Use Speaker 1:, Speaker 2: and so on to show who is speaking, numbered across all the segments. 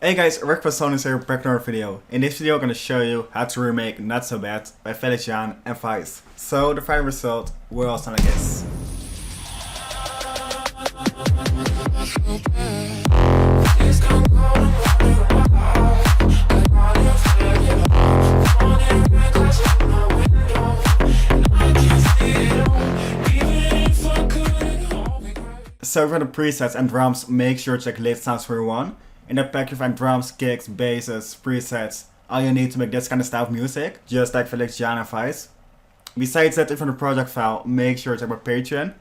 Speaker 1: Hey guys, Rick from Sonance here, back to our video. In this video I'm going to show you how to remake Not So Bad by Felix Jaehn and Vize. So the final result will sound like this. So for the presets and drums, make sure to check Latest Sounds 41. In that pack you find drums, kicks, basses, presets, all you need to make this kind of style of music, just like Felix Jaehn and Vize. Besides that, if you have the project file, make sure to check my Patreon.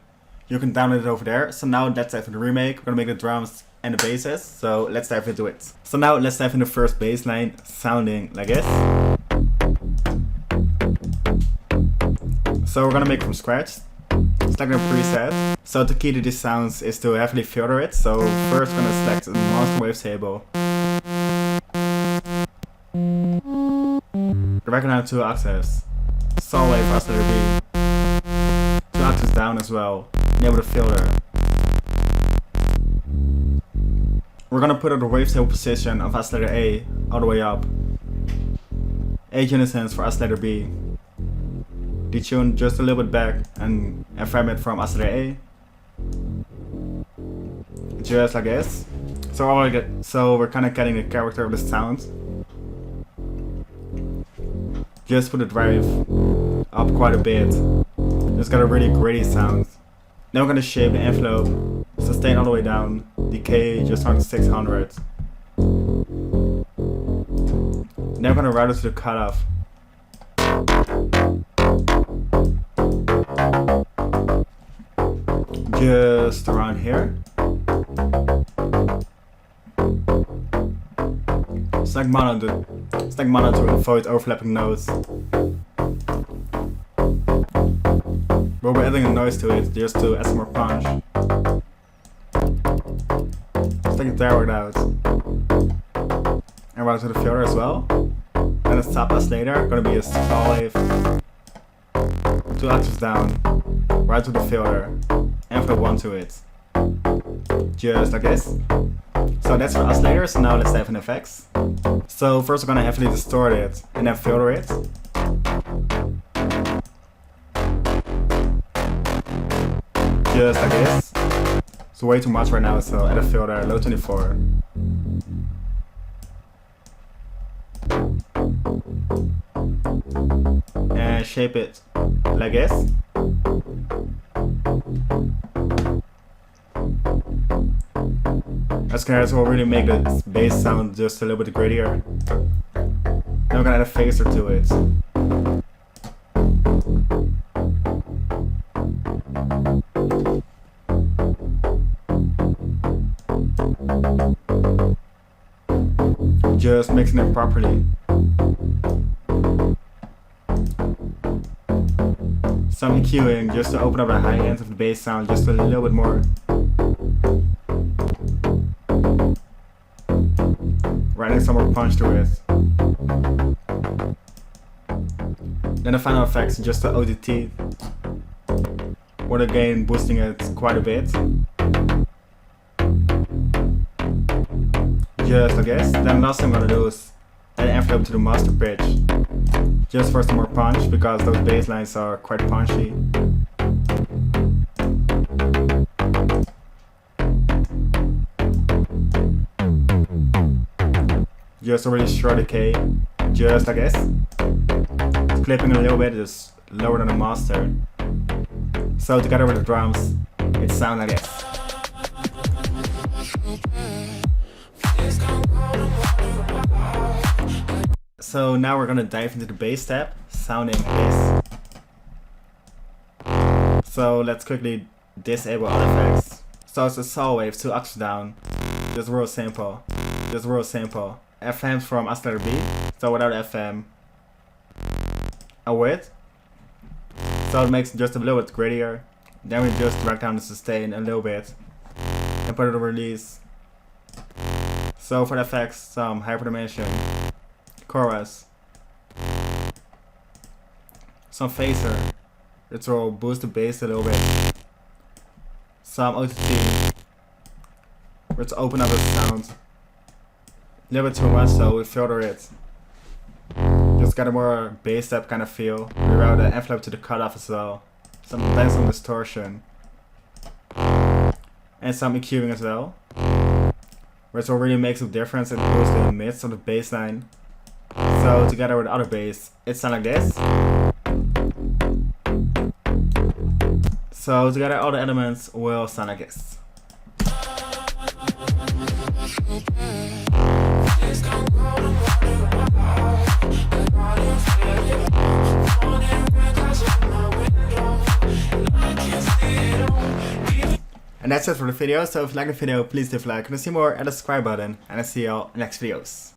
Speaker 1: You can download it over there. So now let's dive into the remake. We're gonna make the drums and the basses, so let's dive into it. So now let's dive into the first bass line, sounding like this. So we're gonna make it from scratch. Select a preset. So the key to these sounds is to heavily filter it. So first we're gonna select the master wave table. Go back down 2 octaves. Sol wave oscillator B. 2 octaves down as well. Enable the filter. We're gonna put the wave table position of oscillator A all the way up. 8 unisons for oscillator B. Detune just a little bit back and frame it from oscillator A. Just like this. So we're kind of getting the character of the sound. Just put the drive up quite a bit. Just got a really gritty sound. Now we're gonna shape the envelope, sustain all the way down, decay just around 600. Now we're gonna route it to the cutoff. Just around here. Select mono to avoid overlapping notes. But we're adding a noise to it just to add some more punch. Select the direct out. And route to the filter as well. And a stop oscillator, gonna be a sol wave. 2 octaves down. Right to the filter. Envelope 1 to it. Just like this. So that's for oscillators, so now let's dive in effects. So first we're gonna heavily distort it and then filter it. Just like this. It's way too much right now, so add a filter, low 24. And shape it like this. This will really make the bass sound just a little bit grittier. Then we're gonna add a phaser to it. Just mixing it properly. Some EQing just to open up the high end of the bass sound just a little bit more. Adding some more punch to it. Then the final effects, just the ODT. Or the gain, boosting it quite a bit. Just like this. Then last thing I'm gonna do is add an envelope to the master pitch. Just for some more punch, because those bass lines are quite punchy. Just a really short decay, just like this. Clipping a little bit, just lower than the master. So together with the drums, it sounds like this. So now we're gonna dive into the bass tab, sounding like this. So let's quickly disable all effects. So it's a sol wave, 2 octaves down, just real simple, FM from oscillator B, so without FM, a width, so it makes it just a little bit grittier. Then we just drag down the sustain a little bit and put it on release. So for the effects, some hyperdimension, chorus, some phaser, it will boost the bass a little bit, some OTT, which open up the sound. little bit too much, so we filter it. Just got a more bass step kind of feel. We route the envelope to the cutoff as well. Then some distortion. And some EQing as well. Which will really make some difference and boost the mids of the bass line. So together with the other bass, it sounds like this. So together all the elements will sound like this. And that's it for the video, so if you like the video, please leave a like and see more and the subscribe button, and I'll see y'all in next videos.